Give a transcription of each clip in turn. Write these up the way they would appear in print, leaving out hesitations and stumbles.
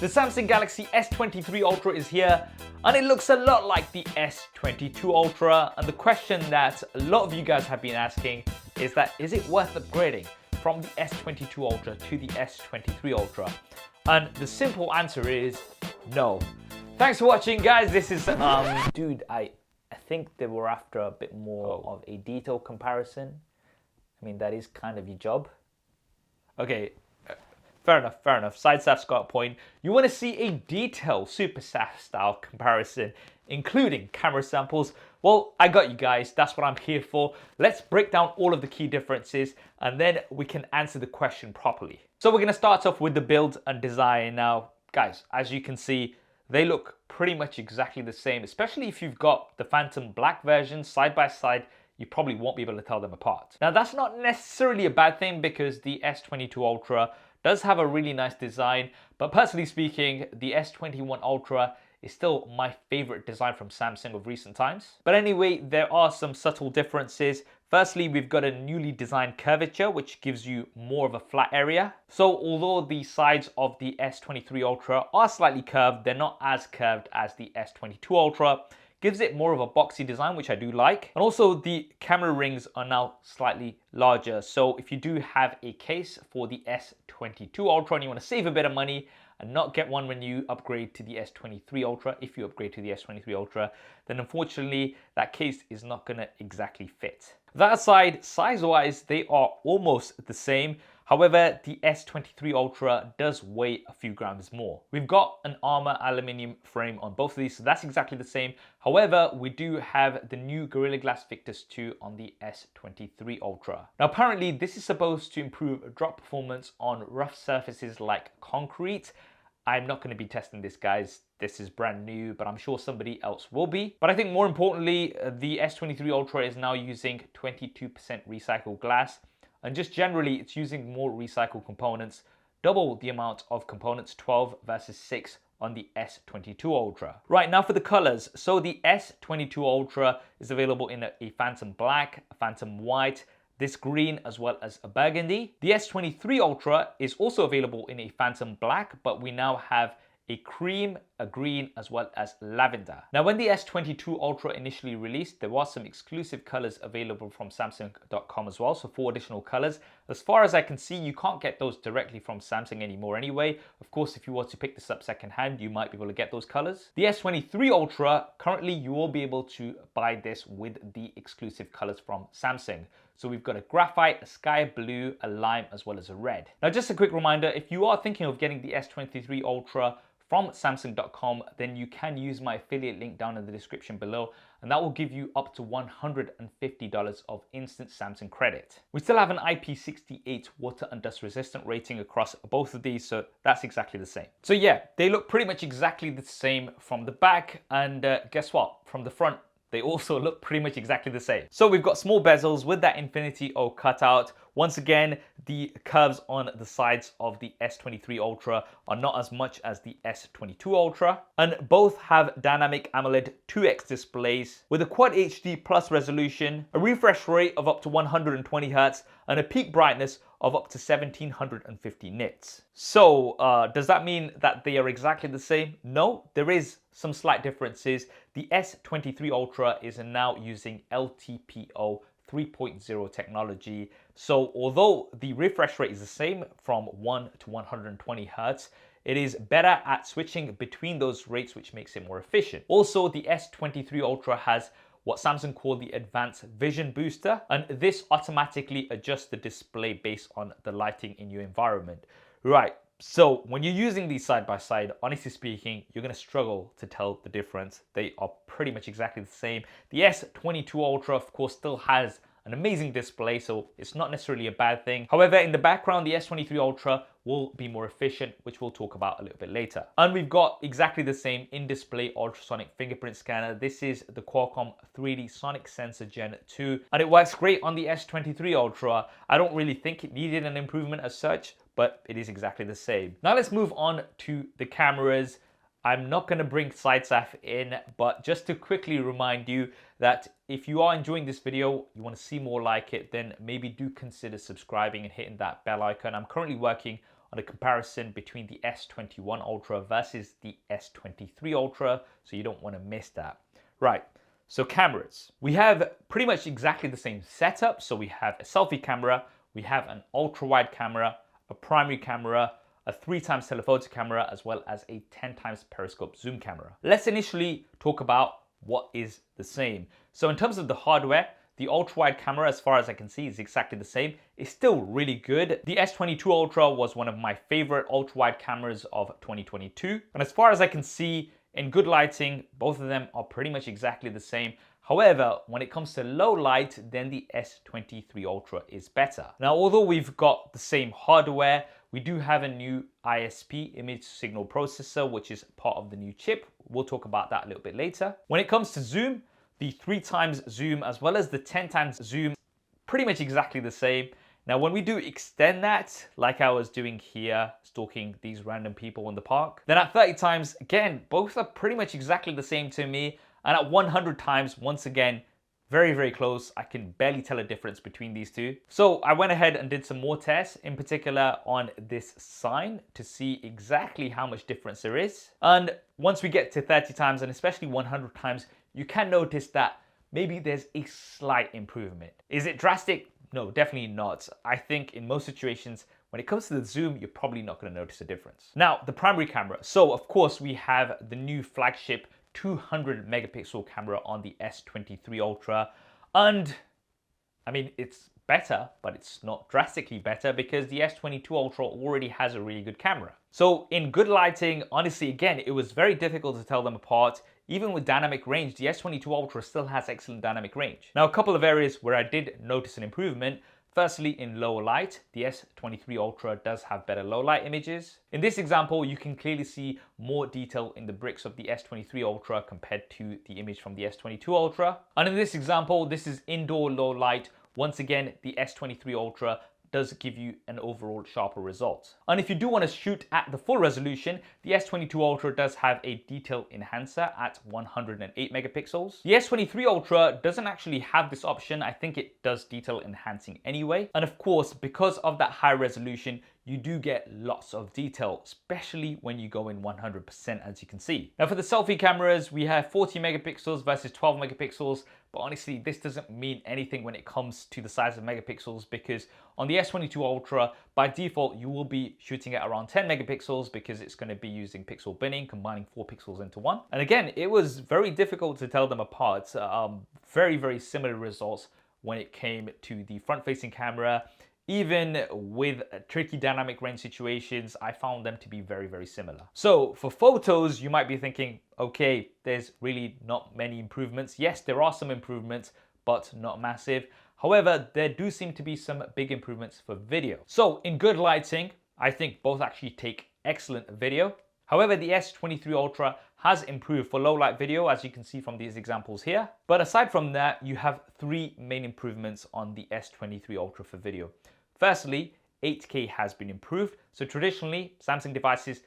The Samsung Galaxy S23 Ultra is here, and it looks a lot like the S22 Ultra. And the question that a lot of you guys have been asking is that, is it worth upgrading from the S22 Ultra to the S23 Ultra? And the simple answer is no. Thanks for watching, guys. This is, dude, I think they were after a bit more of a detailed comparison. I mean, that is kind of your job. Okay. Fair enough. SuperSaf's got a point. You want to see a detailed SuperSaf style comparison, including camera samples? Well, I got you guys. That's what I'm here for. Let's break down all of the key differences, and then we can answer the question properly. So we're going to start off with the build and design. Now, guys, as you can see, they look pretty much exactly the same, especially if you've got the Phantom Black version side by side. You probably won't be able to tell them apart. Now, that's not necessarily a bad thing because the S22 Ultra does have a really nice design, but personally speaking, the S21 Ultra is still my favorite design from Samsung of recent times. But anyway, there are some subtle differences. Firstly, we've got a newly designed curvature, which gives you more of a flat area. So although the sides of the S23 Ultra are slightly curved, they're not as curved as the S22 Ultra. Gives it more of a boxy design, which I do like. And also the camera rings are now slightly larger. So if you do have a case for the S22 Ultra and you want to save a bit of money and not get one when you upgrade to the S23 Ultra, if you upgrade to the S23 Ultra, then unfortunately that case is not going to exactly fit. That aside, size-wise, they are almost the same. However, the S23 Ultra does weigh a few grams more. We've got an Armor aluminium frame on both of these, so that's exactly the same. However, we do have the new Gorilla Glass Victus 2 on the S23 Ultra. Now, apparently, this is supposed to improve drop performance on rough surfaces like concrete. I'm not going to be testing this, guys. This is brand new, but I'm sure somebody else will be. But I think more importantly, the S23 Ultra is now using 22% recycled glass. And just generally, it's using more recycled components, double the amount of components, 12 versus 6 on the S22 Ultra. Right, now for the colors. So the S22 Ultra is available in a Phantom Black, a Phantom White, this green, as well as a burgundy. The S23 Ultra is also available in a Phantom Black, but we now have a cream, a green, as well as lavender. Now, when the S22 Ultra initially released, there was some exclusive colors available from Samsung.com as well, so 4 additional colors. As far as I can see, you can't get those directly from Samsung anymore anyway. Of course, if you were to pick this up secondhand, you might be able to get those colors. The S23 Ultra, currently you will be able to buy this with the exclusive colors from Samsung. So we've got a graphite, a sky blue, a lime, as well as a red. Now, just a quick reminder, if you are thinking of getting the S23 Ultra from Samsung.com, then you can use my affiliate link down in the description below, and that will give you up to $150 of instant Samsung credit. We still have an IP68 water and dust resistant rating across both of these, so that's exactly the same. So yeah, they look pretty much exactly the same from the back, and guess what? From the front, they also look pretty much exactly the same. So we've got small bezels with that Infinity O cutout. Once again, the curves on the sides of the S23 Ultra are not as much as the S22 Ultra. And both have dynamic AMOLED 2X displays with a Quad HD Plus resolution, a refresh rate of up to 120 Hz, and a peak brightness of up to 1750 nits. So does that mean that they are exactly the same? No, there is some slight differences. The S23 Ultra is now using LTPO 3.0 technology. So although the refresh rate is the same from 1 to 120 Hz, it is better at switching between those rates, which makes it more efficient. Also, the S23 Ultra has what Samsung call the Advanced Vision Booster, and this automatically adjusts the display based on the lighting in your environment. Right, so when you're using these side by side, honestly speaking, you're going to struggle to tell the difference. They are pretty much exactly the same. The S22 Ultra, of course, still has an amazing display, so it's not necessarily a bad thing. However, in the background, the S23 Ultra will be more efficient, which we'll talk about a little bit later. And we've got exactly the same in-display ultrasonic fingerprint scanner. This is the Qualcomm 3D Sonic Sensor Gen 2, and it works great on the S23 Ultra. I don't really think it needed an improvement as such, but it is exactly the same. Now let's move on to the cameras. I'm not going to bring SuperSaf in, but just to quickly remind you that if you are enjoying this video, you want to see more like it, then maybe do consider subscribing and hitting that bell icon. I'm currently working on a comparison between the S21 Ultra versus the S23 Ultra, so you don't want to miss that. Right, so cameras. We have pretty much exactly the same setup. So we have a selfie camera, we have an ultra-wide camera, a primary camera, a 3x telephoto camera, as well as a 10x periscope zoom camera. Let's initially talk about what is the same. So in terms of the hardware, the ultra-wide camera, as far as I can see, is exactly the same. It's still really good. The S22 Ultra was one of my favorite ultra-wide cameras of 2022. And as far as I can see, in good lighting, both of them are pretty much exactly the same. However, when it comes to low light, then the S23 Ultra is better. Now, although we've got the same hardware, we do have a new ISP, image signal processor, which is part of the new chip. We'll talk about that a little bit later. When it comes to zoom, the 3x zoom as well as the 10x zoom, pretty much exactly the same. Now, when we do extend that, like I was doing here, stalking these random people in the park, then at 30x, again, both are pretty much exactly the same to me. And at 100x, once again, very, very close. I can barely tell a difference between these two. So I went ahead and did some more tests, in particular on this sign, to see exactly how much difference there is. And once we get to 30x and especially 100x, you can notice that maybe there's a slight improvement. Is it drastic? No, definitely not. I think in most situations, when it comes to the zoom, you're probably not going to notice a difference. Now, the primary camera. So of course, we have the new flagship 200 megapixel camera on the S23 Ultra. And I mean, it's better, but it's not drastically better because the S22 Ultra already has a really good camera. So in good lighting, honestly, again, it was very difficult to tell them apart. Even with dynamic range, the S22 Ultra still has excellent dynamic range. Now, a couple of areas where I did notice an improvement. Firstly, in low light, the S23 Ultra does have better low light images. In this example, you can clearly see more detail in the bricks of the S23 Ultra compared to the image from the S22 Ultra. And in this example, this is indoor low light. Once again, the S23 Ultra does give you an overall sharper result. And if you do want to shoot at the full resolution, the S22 Ultra does have a detail enhancer at 108 megapixels. The S23 Ultra doesn't actually have this option. I think it does detail enhancing anyway. And of course, because of that high resolution, you do get lots of detail, especially when you go in 100%, as you can see. Now for the selfie cameras, we have 40 megapixels versus 12 megapixels. But honestly, this doesn't mean anything when it comes to the size of megapixels, because on the S22 Ultra, by default, you will be shooting at around 10 megapixels because it's going to be using pixel binning, combining 4 pixels into one. And again, it was very difficult to tell them apart. Very, very similar results when it came to the front-facing camera. Even with tricky dynamic range situations, I found them to be very, very similar. So for photos, you might be thinking, okay, there's really not many improvements. Yes, there are some improvements, but not massive. However, there do seem to be some big improvements for video. So in good lighting, I think both actually take excellent video. However, the S23 Ultra has improved for low light video, as you can see from these examples here. But aside from that, you have 3 main improvements on the S23 Ultra for video. Firstly, 8K has been improved. So traditionally, Samsung devices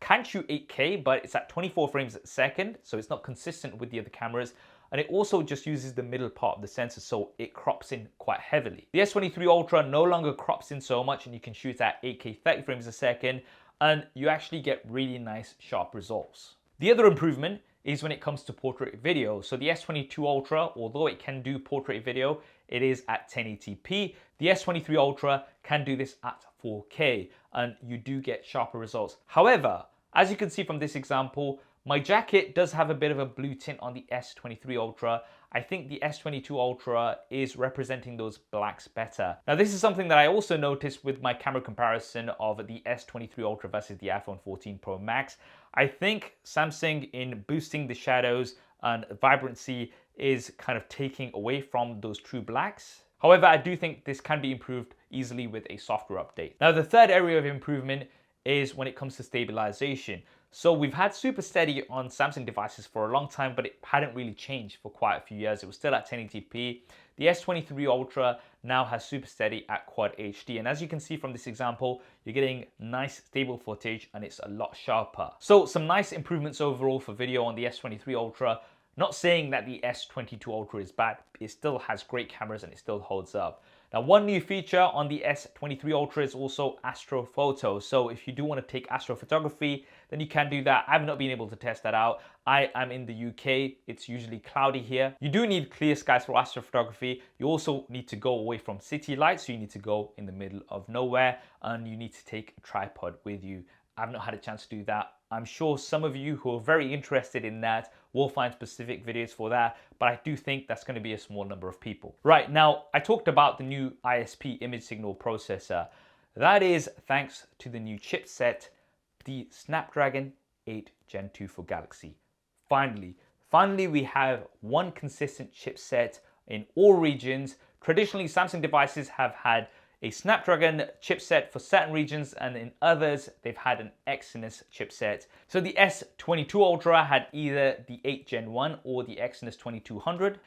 can shoot 8K, but it's at 24 frames a second, so it's not consistent with the other cameras. And it also just uses the middle part of the sensor, so it crops in quite heavily. The S23 Ultra no longer crops in so much, and you can shoot at 8K 30 frames a second, and you actually get really nice, sharp results. The other improvement is when it comes to portrait video. So the S22 Ultra, although it can do portrait video, it is at 1080p. The S23 Ultra can do this at 4K, and you do get sharper results. However, as you can see from this example, my jacket does have a bit of a blue tint on the S23 Ultra. I think the S22 Ultra is representing those blacks better. Now, this is something that I also noticed with my camera comparison of the S23 Ultra versus the iPhone 14 Pro Max. I think Samsung, in boosting the shadows and vibrancy, is kind of taking away from those true blacks. However, I do think this can be improved easily with a software update. Now, the third area of improvement is when it comes to stabilization. So we've had super steady on Samsung devices for a long time, but it hadn't really changed for quite a few years. It was still at 1080p. The S23 Ultra now has super steady at Quad HD. And as you can see from this example, you're getting nice stable footage and it's a lot sharper. So some nice improvements overall for video on the S23 Ultra. Not saying that the S22 Ultra is bad, it still has great cameras and it still holds up. Now, one new feature on the S23 Ultra is also astrophoto. So if you do want to take astrophotography, then you can do that. I've not been able to test that out. I am in the UK. It's usually cloudy here. You do need clear skies for astrophotography. You also need to go away from city lights. So you need to go in the middle of nowhere, and you need to take a tripod with you. I've not had a chance to do that. I'm sure some of you who are very interested in that will find specific videos for that, but I do think that's going to be a small number of people. Right, now I talked about the new ISP image signal processor. That is thanks to the new chipset, the Snapdragon 8 Gen 2 for Galaxy. Finally we have one consistent chipset in all regions. Traditionally, Samsung devices have had a Snapdragon chipset for certain regions, and in others they've had an Exynos chipset. So the S22 Ultra had either the 8 Gen 1 or the Exynos 2200.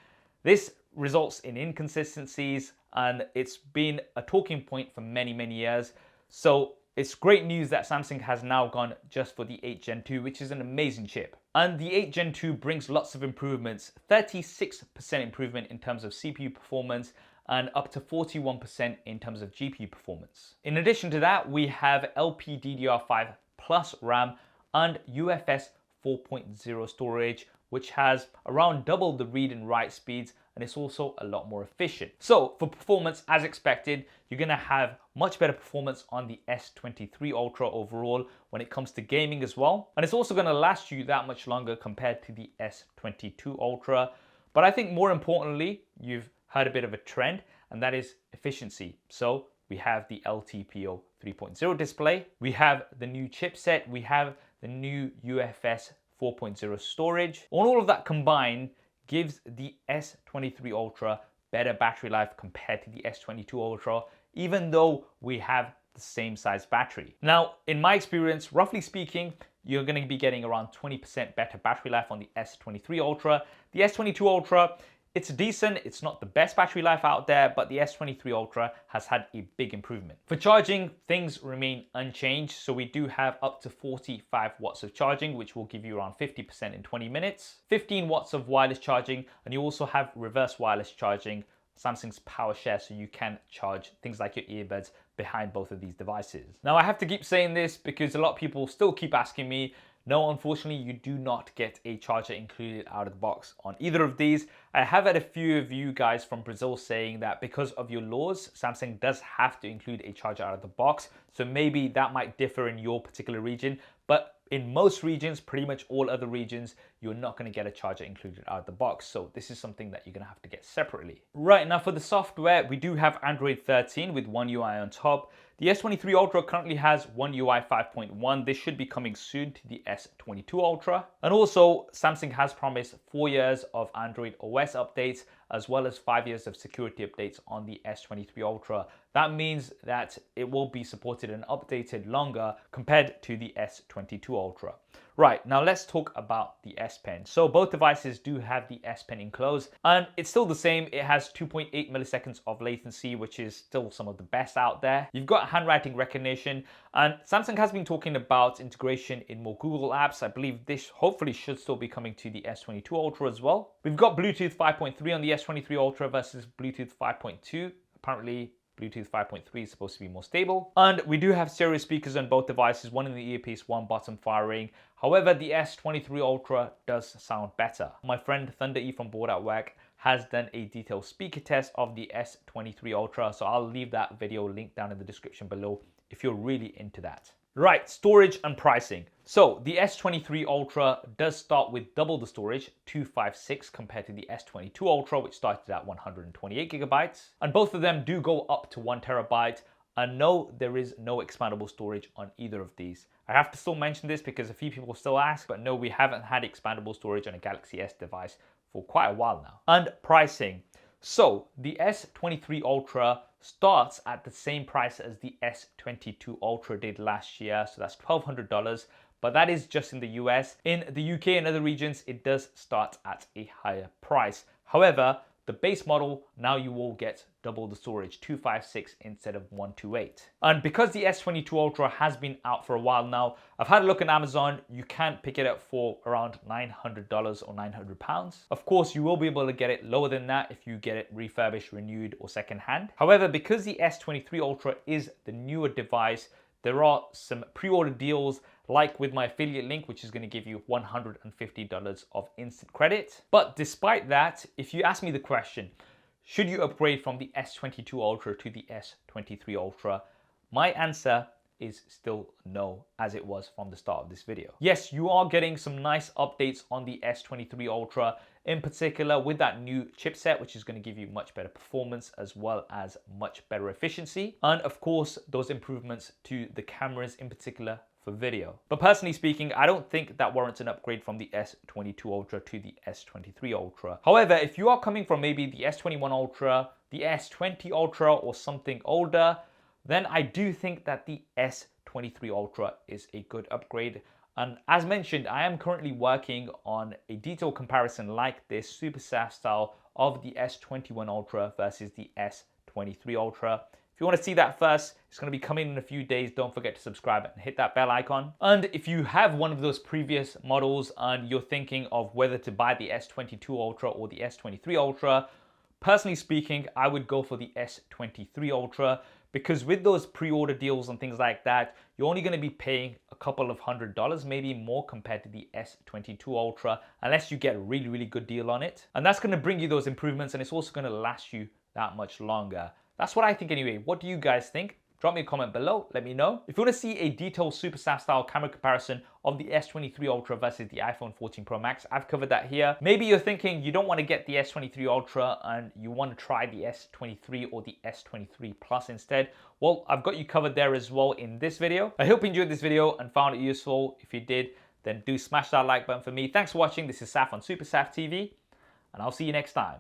This results in inconsistencies, and it's been a talking point for many years. So it's great news that Samsung has now gone just for the 8 Gen 2, which is an amazing chip. And the 8 Gen 2 brings lots of improvements, 36% improvement in terms of CPU performance, and up to 41% in terms of GPU performance. In addition to that, we have LPDDR5 plus RAM and UFS 4.0 storage, which has around double the read and write speeds, and it's also a lot more efficient. So for performance, as expected, you're gonna have much better performance on the S23 Ultra overall when it comes to gaming as well. And it's also gonna last you that much longer compared to the S22 Ultra. But I think more importantly, you've heard a bit of a trend, and that is efficiency. So we have the LTPO 3.0 display, we have the new chipset, we have the new UFS 4.0 storage. All of that combined gives the S23 Ultra better battery life compared to the S22 Ultra, even though we have the same size battery. Now, in my experience, roughly speaking, you're going to be getting around 20% better battery life on the S23 Ultra. The S22 Ultra, it's decent, it's not the best battery life out there, but the S23 Ultra has had a big improvement. For charging, things remain unchanged, so we do have up to 45 watts of charging, which will give you around 50% in 20 minutes, 15 watts of wireless charging, and you also have reverse wireless charging, Samsung's power share, so you can charge things like your earbuds behind both of these devices. Now, I have to keep saying this because a lot of people still keep asking me, no, unfortunately, you do not get a charger included out of the box on either of these. I have had a few of you guys from Brazil saying that because of your laws, Samsung does have to include a charger out of the box. So maybe that might differ in your particular region, but in most regions, pretty much all other regions, you're not going to get a charger included out of the box. So this is something that you're going to have to get separately. Right, now for the software, we do have Android 13 with One UI on top. The S23 Ultra currently has One UI 5.1. This should be coming soon to the S22 Ultra. And also, Samsung has promised 4 years of Android OS updates, as well as 5 years of security updates on the S23 Ultra. That means that it will be supported and updated longer compared to the S22 Ultra. Right, now let's talk about the S Pen. So both devices do have the S Pen enclosed, and it's still the same. It has 2.8 milliseconds of latency, which is still some of the best out there. You've got handwriting recognition, and Samsung has been talking about integration in more Google apps. I believe this hopefully should still be coming to the S22 Ultra as well. We've got Bluetooth 5.3 on the S23 Ultra versus Bluetooth 5.2. Apparently, Bluetooth 5.3 is supposed to be more stable. And we do have stereo speakers on both devices, one in the earpiece, one bottom firing. However, the S23 Ultra does sound better. My friend Thunder E from Board at Work has done a detailed speaker test of the S23 Ultra, so I'll leave that video linked down in the description below if you're really into that. Right, storage and pricing. So the S23 Ultra does start with double the storage, 256, compared to the S22 Ultra, which started at 128 gigabytes. And both of them do go up to 1 terabyte. And no, there is no expandable storage on either of these. I have to still mention this because a few people still ask, but no, we haven't had expandable storage on a Galaxy S device for quite a while now. And pricing. So the S23 Ultra starts at the same price as the S22 Ultra did last year, so that's $1,200, but that is just in the US. In the UK and other regions, it does start at a higher price. However, the base model, now you will get double the storage, 256 instead of 128. And because the S22 Ultra has been out for a while now, I've had a look on Amazon. You can pick it up for around $900 or £900. Of course, you will be able to get it lower than that if you get it refurbished, renewed, or secondhand. However, because the S23 Ultra is the newer device, there are some pre-order deals like with my affiliate link, which is going to give you $150 of instant credit. But despite that, if you ask me the question, should you upgrade from the S22 Ultra to the S23 Ultra? My answer is still no, as it was from the start of this video. Yes, you are getting some nice updates on the S23 Ultra, in particular with that new chipset, which is going to give you much better performance as well as much better efficiency. And of course, those improvements to the cameras in particular for video. But personally speaking, I don't think that warrants an upgrade from the S22 Ultra to the S23 Ultra. However, if you are coming from maybe the S21 Ultra, the S20 Ultra, or something older, then I do think that the S23 Ultra is a good upgrade. And as mentioned, I am currently working on a detailed comparison like this, SuperSaf style, of the S21 Ultra versus the S23 Ultra. If you want to see that first, it's going to be coming in a few days. Don't forget to subscribe and hit that bell icon. And if you have one of those previous models and you're thinking of whether to buy the S22 Ultra or the S23 Ultra, personally speaking, I would go for the S23 Ultra, because with those pre-order deals and things like that, you're only going to be paying a couple of $100, maybe more, compared to the S22 Ultra, unless you get a really, really good deal on it. And that's going to bring you those improvements, and it's also going to last you that much longer. That's what I think anyway. What do you guys think? Drop me a comment below, let me know. If you want to see a detailed SuperSaf style camera comparison of the S23 Ultra versus the iPhone 14 Pro Max, I've covered that here. Maybe you're thinking you don't want to get the S23 Ultra and you want to try the S23 or the S23 Plus instead. Well, I've got you covered there as well in this video. I hope you enjoyed this video and found it useful. If you did, then do smash that like button for me. Thanks for watching. This is Saf on SuperSaf TV, and I'll see you next time.